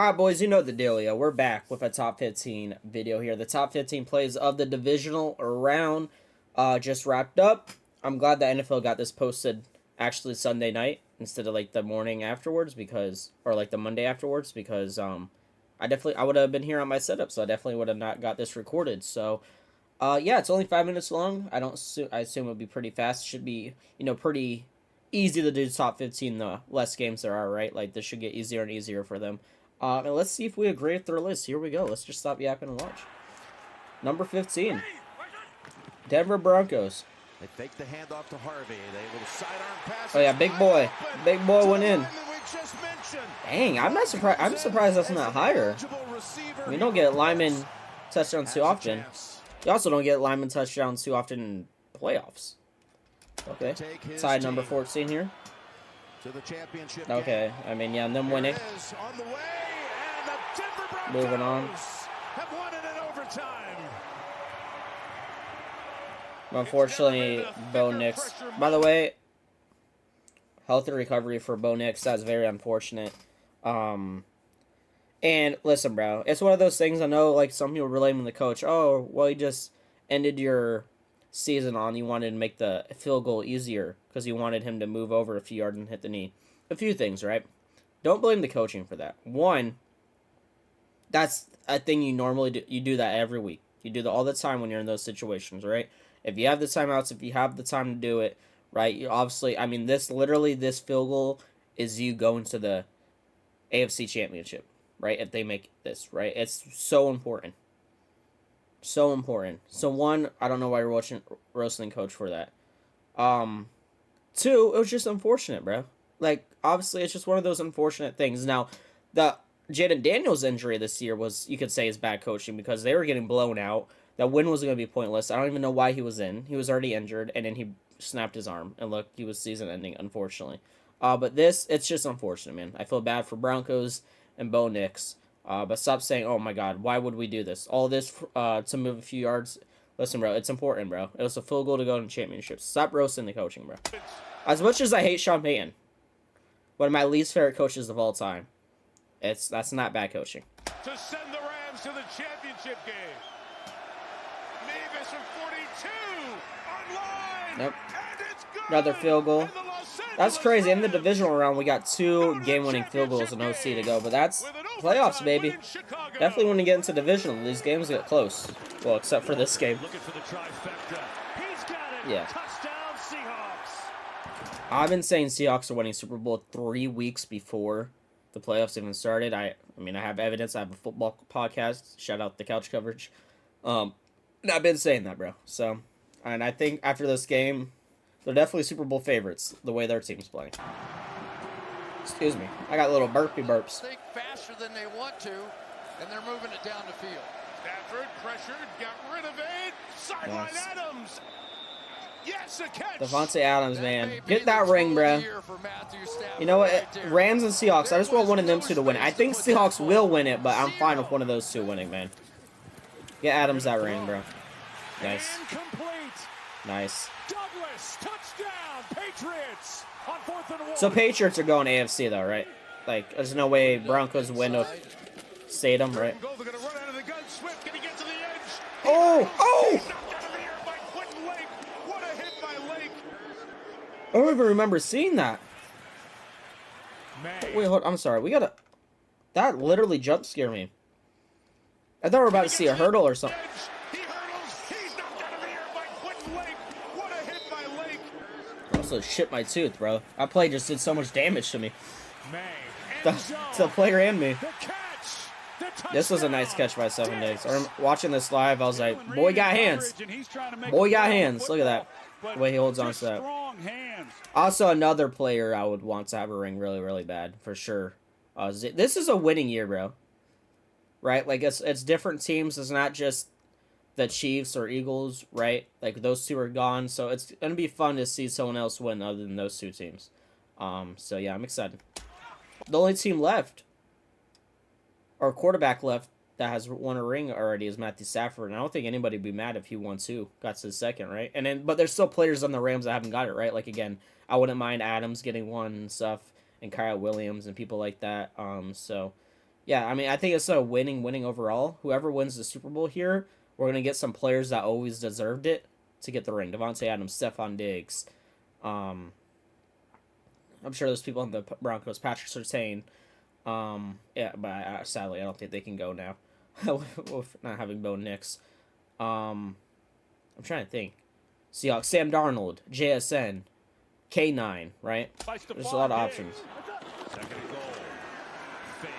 Alright, boys, you know the dealio. We're back with a top 15 video here. The top 15 plays of the divisional round just wrapped up. I'm glad the NFL got this posted actually Sunday night instead of like the morning afterwards or like the Monday afterwards because I would have been here on my setup, so I definitely would have not got this recorded. So yeah, it's only 5 minutes long. I assume it'll be pretty fast. It should be, pretty easy to do top 15 the less games there are, right? Like this should get easier and easier for them. And let's see if we agree with their list. Here we go. Let's just stop yapping and watch. Number 15, Denver Broncos. They fake the handoff to Harvey. They little sidearm pass. Oh yeah, big boy. Big boy went in. Dang, I'm not surprised. I'm surprised that's not higher. We don't get lineman touchdowns too often. You also don't get lineman touchdowns too often in playoffs. Okay, side number 14 here. Okay, I mean, yeah, and them winning. Moving on. Unfortunately, Bo Nix. By the way, healthy recovery for Bo Nix. That's very unfortunate. And listen, bro, it's one of those things. I know, like, some people blame the coach. Oh, well, you just ended your season on. You wanted to make the field goal easier because you wanted him to move over a few yards and hit the knee. A few things, right? Don't blame the coaching for that. One, that's a thing you normally do. You do that every week. You do that all the time when you're in those situations, right? If you have the timeouts, if you have the time to do it, right? You obviously, I mean, this field goal is you going to the AFC Championship, right? If they make this, right? It's so important. So important. So one, I don't know why you're roasting coach for that. Two, it was just unfortunate, bro. Like, obviously, it's just one of those unfortunate things. Now, the Jaden Daniels injury this year was, you could say, is bad coaching because they were getting blown out. That win was going to be pointless. I don't even know why he was in. He was already injured, and then he snapped his arm. And look, he was season-ending, unfortunately. But this, it's just unfortunate, man. I feel bad for Broncos and Bo Nix. But stop saying, oh, my God, why would we do this? All this to move a few yards. Listen, bro, it's important, bro. It was a field goal to go to championships. Stop roasting the coaching, bro. As much as I hate Sean Payton, one of my least favorite coaches of all time, that's not bad coaching. To send the Rams to the championship game. Mavis from 42 online. Nope. Another field goal. That's crazy. In the divisional round, we got 2 game-winning field goals in OC to go, but that's playoffs, baby. Definitely when you get into divisional, these games get close. Well, except for this game. Yeah. I've been saying Seahawks are winning Super Bowl 3 weeks before the playoffs even started. I mean, I have evidence. I have a football podcast. Shout out the couch coverage. I've been saying that, bro. So, and I think after this game, they're definitely Super Bowl favorites, the way their team's playing. Excuse me. I got little burpy burps. Think faster than they want to, and they're moving it down the field. Stafford pressured, got rid of it. Sideline Adams. Yes, a catch. Devontae Adams, man. Get that ring, bro. You know what? Rams and Seahawks. I just want one of them two to win. I think Seahawks will win it, but I'm fine with one of those two winning, man. Get Adams that ring, bro. Nice. Nice. So Patriots are going AFC, though, right? Like, there's no way Broncos win with Statham, right? Oh! Oh! I don't even remember seeing that. Wait, hold on. I'm sorry. We gotta... That literally jump scared me. I thought we were about to see a hurdle or something. I also shit my tooth, bro. That play just did so much damage to me. To the player and me. This was a nice catch by 7 days. Watching this live, I was like, boy got hands. Boy got hands. Look at that. The way he holds on to that. Also, another player I would want to have a ring really, really bad, for sure. This is a winning year, bro. Right? Like, it's different teams. It's not just the Chiefs or Eagles, right? Like, those two are gone. So, it's going to be fun to see someone else win other than those two teams. So, yeah, I'm excited. The only team left, or quarterback left, that has won a ring already is Matthew Stafford, and I don't think anybody would be mad if he won too. Got to the second, right? And then, but there's still players on the Rams that haven't got it, right? Like, again, I wouldn't mind Adams getting one and stuff, and Kyle Williams and people like that. So, Yeah, I mean, I think it's a winning overall. Whoever wins the Super Bowl here, we're gonna get some players that always deserved it to get the ring. Devontae Adams, Stephon Diggs. Um, I'm sure there's people on the Broncos. Patrick Surtain. Yeah, but sadly, I don't think they can go now with not having Bo Nix. I'm trying to think. Seahawks, Sam Darnold, JSN, K9, right? There's a lot of options. Second and goal. Fake.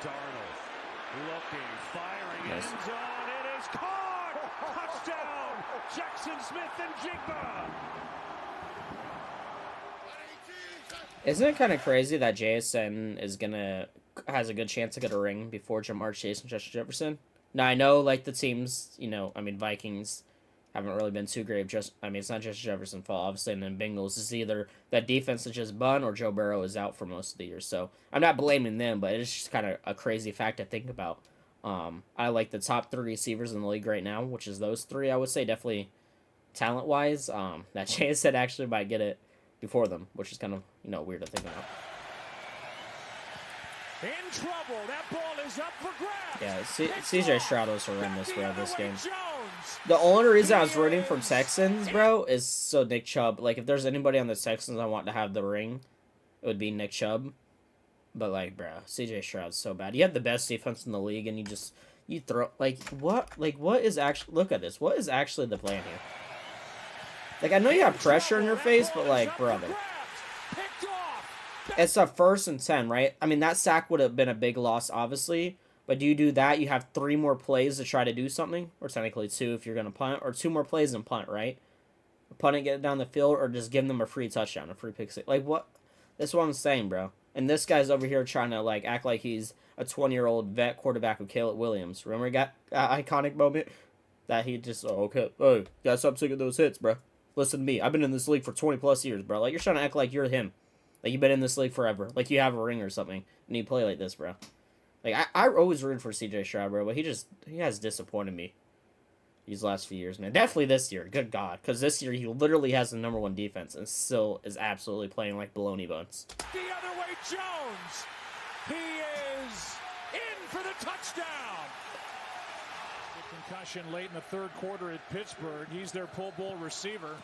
Darnold. Looking. Firing. Nice. End zone. It is caught. Touchdown. Jackson Smith and Jigba. Isn't it kind of crazy that JSN has a good chance to get a ring before Jamar Chase and Justin Jefferson? Now I know like the teams, I mean Vikings haven't really been too great. It's not just Jefferson's fault, obviously, and then Bengals is either that defense is just bun or Joe Burrow is out for most of the year. So I'm not blaming them, but it's just kind of a crazy fact to think about. I like the top 3 receivers in the league right now, which is those 3. I would say definitely talent wise. That JSN actually might get it before them, which is kind of weird to think about. In trouble. That ball is up for grabs. Yeah, CJ Stroud was horrendous, bro, this game. The only reason I was rooting for Texans, bro, is so Nick Chubb. Like, if there's anybody on the Texans I want to have the ring, it would be Nick Chubb. But, like, bro, CJ Stroud's so bad. You have the best defense in the league, and you throw, like, what? Like, what is actually, look at this. What is actually the plan here? Like, I know you have pressure in your face, but, like, brother. It's a 1st and 10, right? I mean, that sack would have been a big loss, obviously. But do you do that? You have 3 more plays to try to do something. Or technically 2 if you're going to punt. Or 2 more plays and punt, right? Punt and get it down the field. Or just give them a free touchdown. A free pick six. Like, what? That's what I'm saying, bro. And this guy's over here trying to, like, act like he's a 20-year-old vet quarterback with Caleb Williams. Remember he got an iconic moment? That he just, okay. Oh, gotta stop taking those hits, bro. Listen to me. I've been in this league for 20-plus years, bro. Like, you're trying to act like you're him. Like, you've been in this league forever. Like, you have a ring or something. And you play like this, bro. Like, I always rooted for CJ Stroud, bro. But he has disappointed me these last few years, man. Definitely this year. Good God. Because this year, he literally has the #1 defense. And still is absolutely playing like baloney buns. The other way, Jones. He is in for the touchdown. The concussion late in the 3rd quarter at Pittsburgh. He's their Pro Bowl receiver.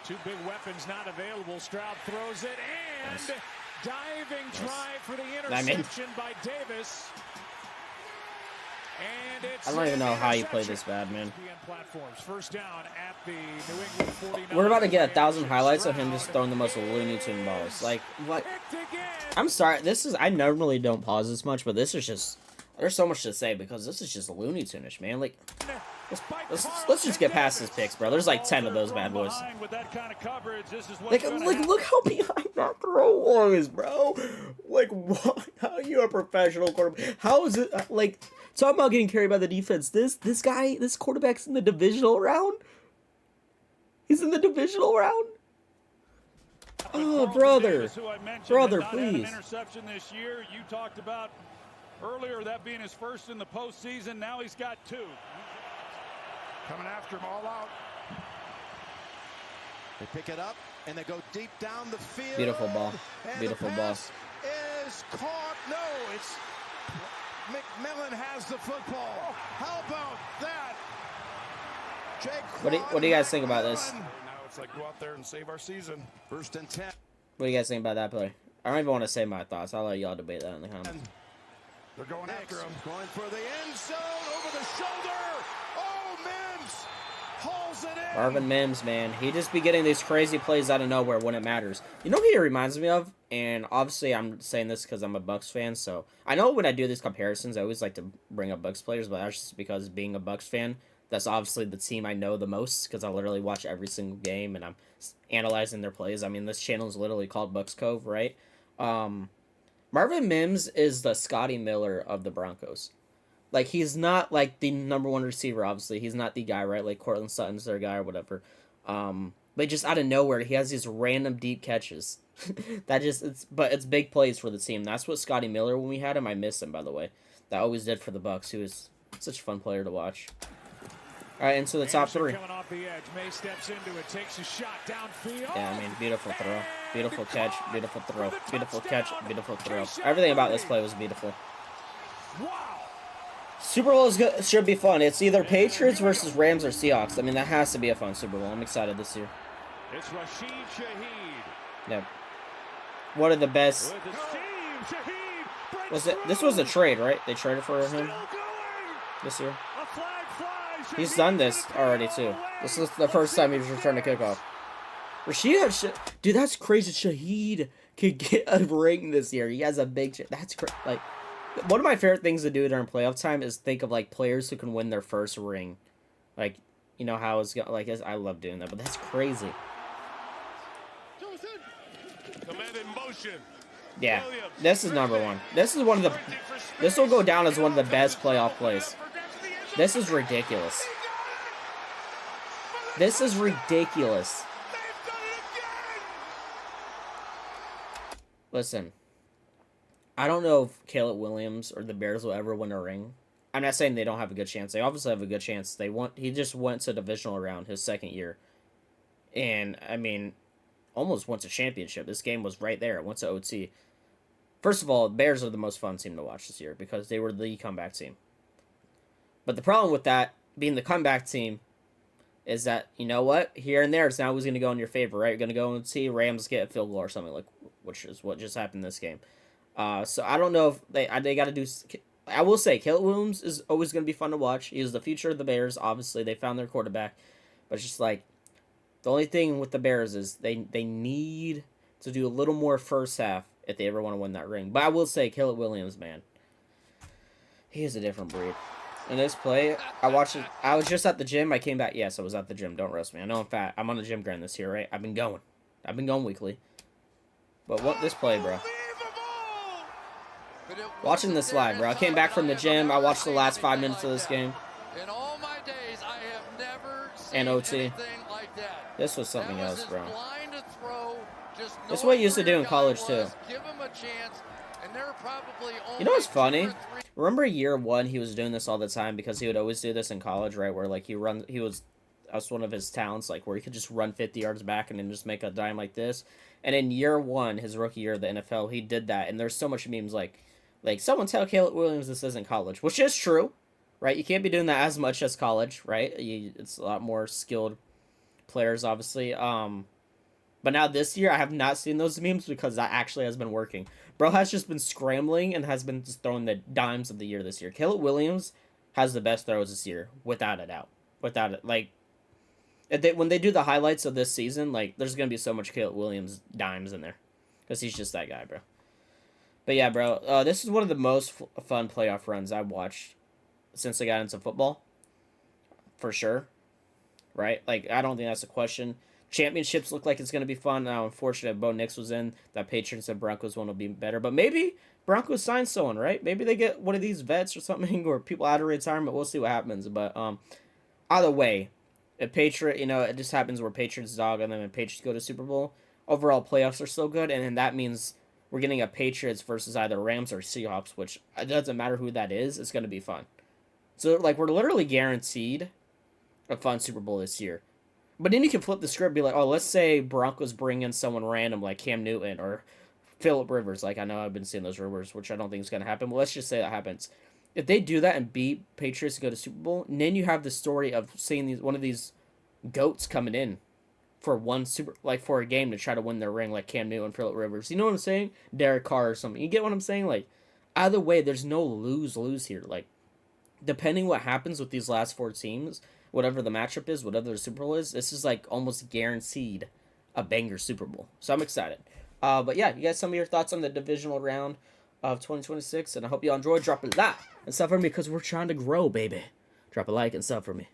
2 big weapons not available. Stroud throws it and Nice. Diving try for the interception by Davis. And it's I don't even know how you play this bad, man. First down at the New England 49ers. We're about to get 1,000 highlights of him just throwing the most Looney Tune balls. Like, what? I'm sorry. I normally don't pause this much, but this is just... There's so much to say because this is just Looney Tune-ish, man. Like, let's just get past his picks, bro. There's like 10 of those bad boys. Like, look how behind that throw was, bro. Like, what? How are you a professional quarterback? How is it, like, talking about getting carried by the defense. This quarterback's in the divisional round? He's in the divisional round? Oh, brother. Brother, please. Interception this year. You talked about earlier that being his first in the postseason. Now he's got 2. Coming after him all out. They pick it up and they go deep down the field. Beautiful ball. And Beautiful the ball. pass is caught. No, it's McMillan has the football. How about that? What do you guys think about this? Now it's like go out there and save our season. 1st and 10. What do you guys think about that play? I don't even want to say my thoughts. I'll let y'all debate that in the comments. They're going after him. Going for the end zone over the shoulder. Oh, Mims hauls it in. Marvin Mims, man. He just be getting these crazy plays out of nowhere when it matters. You know who he reminds me of? And obviously I'm saying this because I'm a Bucks fan, so I know when I do these comparisons, I always like to bring up Bucks players, but that's just because being a Bucks fan, that's obviously the team I know the most because I literally watch every single game and I'm analyzing their plays. I mean, this channel is literally called Bucks Cove, right? Marvin Mims is the Scotty Miller of the Broncos. Like, he's not, like, the #1 receiver, obviously. He's not the guy, right? Like, Cortland Sutton's their guy or whatever. But just out of nowhere, he has these random deep catches. But it's big plays for the team. That's what Scotty Miller, when we had him, I miss him, by the way. That always did for the Bucks. He was such a fun player to watch. All right, into the top 3. Coming off the edge. May steps into it, takes a shot downfield. Yeah, I mean, beautiful throw. Beautiful catch, beautiful throw. Beautiful catch, beautiful throw. Everything about this play was beautiful. Wow. Super Bowl should be fun. It's either Patriots versus Rams or Seahawks. I mean, that has to be a fun Super Bowl. I'm excited this year. It's Rashid Shaheed. Yep. One of the best. With the seam, Shaheed Was it? This was a trade, right? They traded for him still going. this year. A flag flies. He's Shaheed done this gets it already all too. the This way. is the first time he's returned a kickoff. Rashid has dude, that's crazy. Shaheed could get a ring this year. He has a big. That's like one of my favorite things to do during playoff time is think of like players who can win their first ring, like you know how it's like. I love doing that, but that's crazy. Command in motion. Yeah, this is number one. This is one of the. This will go down as one of the best playoff plays. This is ridiculous. This is ridiculous. Listen, I don't know if Caleb Williams or the Bears will ever win a ring. I'm not saying they don't have a good chance. They obviously have a good chance. He just went to divisional round his second year, and I mean, almost went to championship. This game was right there. It went to OT. First of all, Bears are the most fun team to watch this year because they were the comeback team. But the problem with that being the comeback team is that, you know what? Here and there, it's not always going to go in your favor, right? You're going to go and see Rams get a field goal or something, like which is what just happened this game. So I don't know if they got to do... I will say, Caleb Williams is always going to be fun to watch. He is the future of the Bears. Obviously, they found their quarterback. But it's just like, the only thing with the Bears is they need to do a little more first half if they ever want to win that ring. But I will say, Caleb Williams, man, he is a different breed. In this play, I watched it. I was just at the gym. I came back. Yes, I was at the gym. Don't roast me. I know I'm fat. I'm on the gym grind this year, right? I've been going weekly. But what this play, bro? Watching this live, bro. I came back from the gym. I watched the last 5 minutes of this game. In all my days, I have never seen And OT. anything like that. This was something That was else, bro. as blind a throw, just This is what you used to knowing do in where your college, guy too. was, give him a chance, and there were probably only You know what's 2 funny? or 3 Remember year one, he was doing this all the time because he would always do this in college, right? Where like that's one of his talents, like where he could just run 50 yards back and then just make a dime like this. And in year one, his rookie year of the NFL, he did that. And there's so much memes like someone tell Caleb Williams this isn't college, which is true, right? You can't be doing that as much as college, right? It's a lot more skilled players, obviously. But now this year, I have not seen those memes because that actually has been working. Bro has just been scrambling and has been just throwing the dimes of the year this year. Caleb Williams has the best throws this year, without a doubt. Without it, like, when they do the highlights of this season, like, there's gonna be so much Caleb Williams dimes in there, because he's just that guy, bro. But yeah, bro, this is one of the most fun playoff runs I've watched since I got into football, for sure. Right? Like, I don't think that's a question. Championships look like it's going to be fun. Now, unfortunately, Bo Nix was in. That Patriots and Broncos one will be better. But maybe Broncos sign someone, right? Maybe they get one of these vets or something, or people out of retirement. We'll see what happens. But either way, if Patriot, it just happens where Patriots dog and then when Patriots go to Super Bowl, overall playoffs are still good. And then that means we're getting a Patriots versus either Rams or Seahawks, which it doesn't matter who that is. It's going to be fun. So, like, we're literally guaranteed a fun Super Bowl this year. But then you can flip the script and be like, oh, let's say Broncos bring in someone random like Cam Newton or Phillip Rivers. Like, I know I've been seeing those rumors, which I don't think is going to happen. But let's just say that happens. If they do that and beat Patriots to go to Super Bowl, and then you have the story of seeing one of these GOATs coming in for for a game to try to win their ring, like Cam Newton, Phillip Rivers. You know what I'm saying? Derek Carr or something. You get what I'm saying? Like, either way, there's no lose-lose here. Like, depending what happens with these last 4 teams, whatever the matchup is, whatever the Super Bowl is, this is like almost guaranteed a banger Super Bowl. So I'm excited. But yeah, you guys, some of your thoughts on the divisional round of 2026, and I hope you all enjoyed. Drop a like and stuff for me because we're trying to grow, baby. Drop a like and stuff for me.